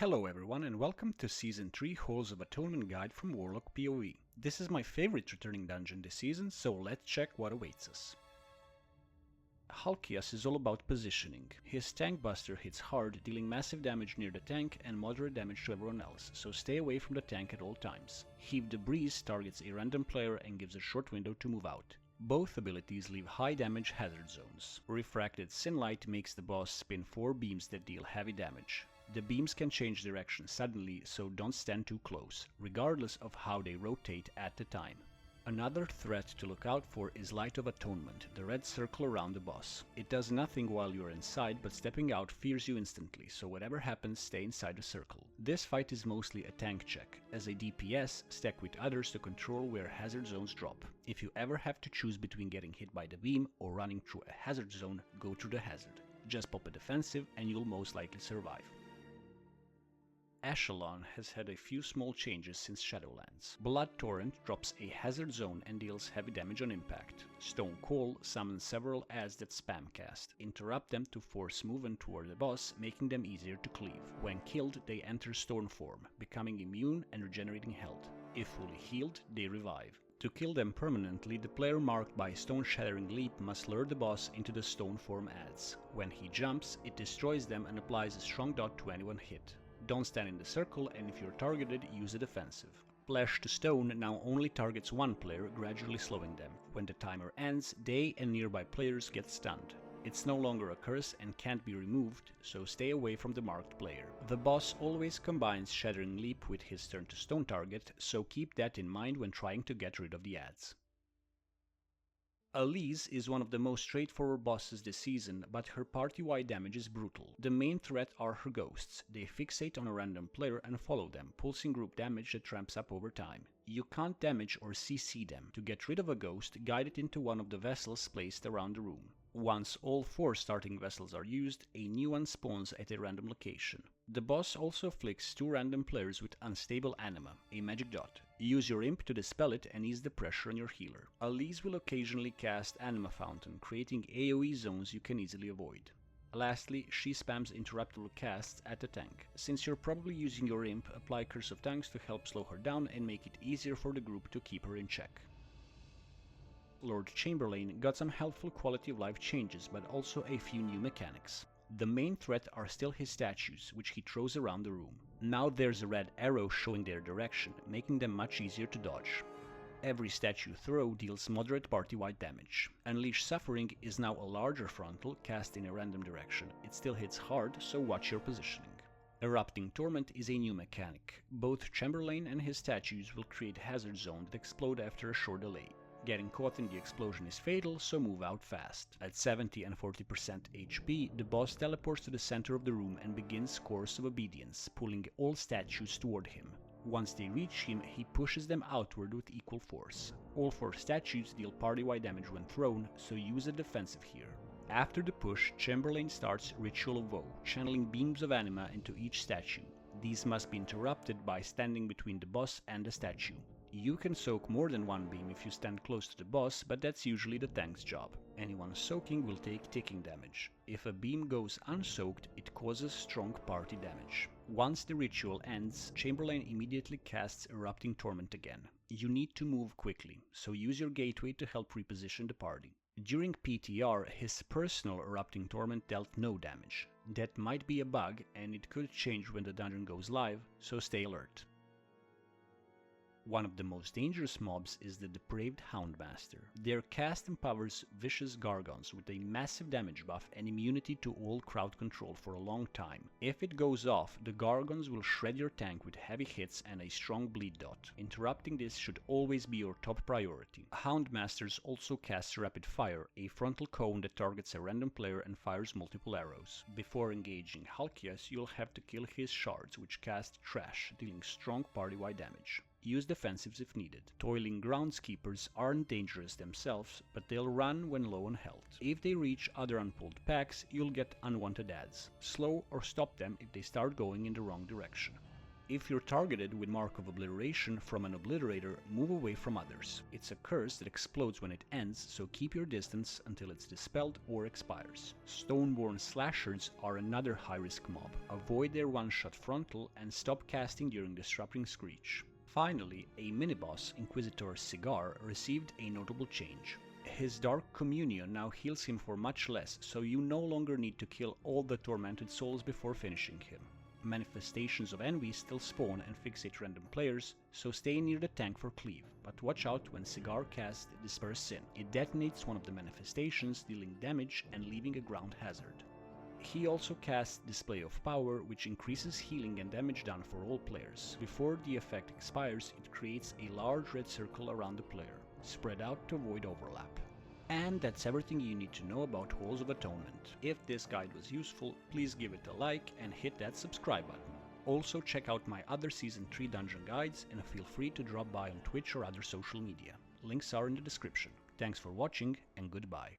Hello everyone and welcome to Season 3 Halls of Atonement guide from Warlock PoE. This is my favorite returning dungeon this season, so let's check what awaits us. Halkias is all about positioning. His tank buster hits hard, dealing massive damage near the tank and moderate damage to everyone else, so stay away from the tank at all times. Heave the Breeze targets a random player and gives a short window to move out. Both abilities leave high damage hazard zones. Refracted Sinlight makes the boss spin 4 beams that deal heavy damage. The beams can change direction suddenly, so don't stand too close, regardless of how they rotate at the time. Another threat to look out for is Light of Atonement, the red circle around the boss. It does nothing while you're inside, but stepping out fears you instantly, so whatever happens, stay inside the circle. This fight is mostly a tank check. As a DPS, stack with others to control where hazard zones drop. If you ever have to choose between getting hit by the beam or running through a hazard zone, go to the hazard. Just pop a defensive and you'll most likely survive. Echelon has had a few small changes since Shadowlands. Blood Torrent drops a hazard zone and deals heavy damage on impact. Stone Cold summons several adds that spam cast. Interrupt them to force movement toward the boss, making them easier to cleave. When killed, they enter Stone form, becoming immune and regenerating health. If fully healed, they revive. To kill them permanently, the player marked by Stone Shattering Leap must lure the boss into the Stone form adds. When he jumps, it destroys them and applies a strong dot to anyone hit. Don't stand in the circle, and if you're targeted, use a defensive. Flesh to Stone now only targets one player, gradually slowing them. When the timer ends, they and nearby players get stunned. It's no longer a curse and can't be removed, so stay away from the marked player. The boss always combines Shattering Leap with his turn to Stone target, so keep that in mind when trying to get rid of the adds. Aleez is one of the most straightforward bosses this season, but her party-wide damage is brutal. The main threat are her ghosts. They fixate on a random player and follow them, pulsing group damage that ramps up over time. You can't damage or CC them. To get rid of a ghost, guide it into one of the vessels placed around the room. Once all 4 starting vessels are used, a new one spawns at a random location. The boss also afflicts 2 random players with Unstable Anima, a magic dot. Use your imp to dispel it and ease the pressure on your healer. Aleez will occasionally cast Anima Fountain, creating AoE zones you can easily avoid. Lastly, she spams interruptible casts at the tank. Since you're probably using your imp, apply Curse of Tongues to help slow her down and make it easier for the group to keep her in check. Lord Chamberlain got some helpful quality of life changes, but also a few new mechanics. The main threat are still his statues, which he throws around the room. Now there's a red arrow showing their direction, making them much easier to dodge. Every statue throw deals moderate party-wide damage. Unleash Suffering is now a larger frontal, cast in a random direction. It still hits hard, so watch your positioning. Erupting Torment is a new mechanic. Both Chamberlain and his statues will create hazard zones that explode after a short delay. Getting caught in the explosion is fatal, so move out fast. At 70 and 40% HP, the boss teleports to the center of the room and begins Course of Obedience, pulling all statues toward him. Once they reach him, he pushes them outward with equal force. All 4 statues deal party-wide damage when thrown, so use a defensive here. After the push, Chamberlain starts Ritual of Woe, channeling beams of anima into each statue. These must be interrupted by standing between the boss and the statue. You can soak more than one beam if you stand close to the boss, but that's usually the tank's job. Anyone soaking will take ticking damage. If a beam goes unsoaked, it causes strong party damage. Once the ritual ends, Chamberlain immediately casts Erupting Torment again. You need to move quickly, so use your gateway to help reposition the party. During PTR, his personal Erupting Torment dealt no damage. That might be a bug, and it could change when the dungeon goes live, so stay alert. One of the most dangerous mobs is the Depraved Houndmaster. Their cast empowers vicious Gargons with a massive damage buff and immunity to all crowd control for a long time. If it goes off, the Gargons will shred your tank with heavy hits and a strong bleed dot. Interrupting this should always be your top priority. Houndmasters also cast Rapid Fire, a frontal cone that targets a random player and fires multiple arrows. Before engaging Halkias, you'll have to kill his shards, which cast Trash, dealing strong party-wide damage. Use defensives if needed. Toiling groundskeepers aren't dangerous themselves, but they'll run when low on health. If they reach other unpulled packs, you'll get unwanted adds. Slow or stop them if they start going in the wrong direction. If you're targeted with Mark of Obliteration from an Obliterator, move away from others. It's a curse that explodes when it ends, so keep your distance until it's dispelled or expires. Stoneborn Slashers are another high-risk mob. Avoid their one-shot frontal and stop casting during Disrupting Screech. Finally, a mini-boss, Inquisitor Cigar, received a notable change. His Dark Communion now heals him for much less, so you no longer need to kill all the tormented souls before finishing him. Manifestations of Envy still spawn and fixate random players, so stay near the tank for cleave, but watch out when Cigar casts Disperse Sin. It detonates one of the manifestations, dealing damage and leaving a ground hazard. He also casts Display of Power, which increases healing and damage done for all players. Before the effect expires, it creates a large red circle around the player, spread out to avoid overlap. And that's everything you need to know about Halls of Atonement. If this guide was useful, please give it a like and hit that subscribe button. Also check out my other Season 3 dungeon guides and feel free to drop by on Twitch or other social media. Links are in the description. Thanks for watching and goodbye.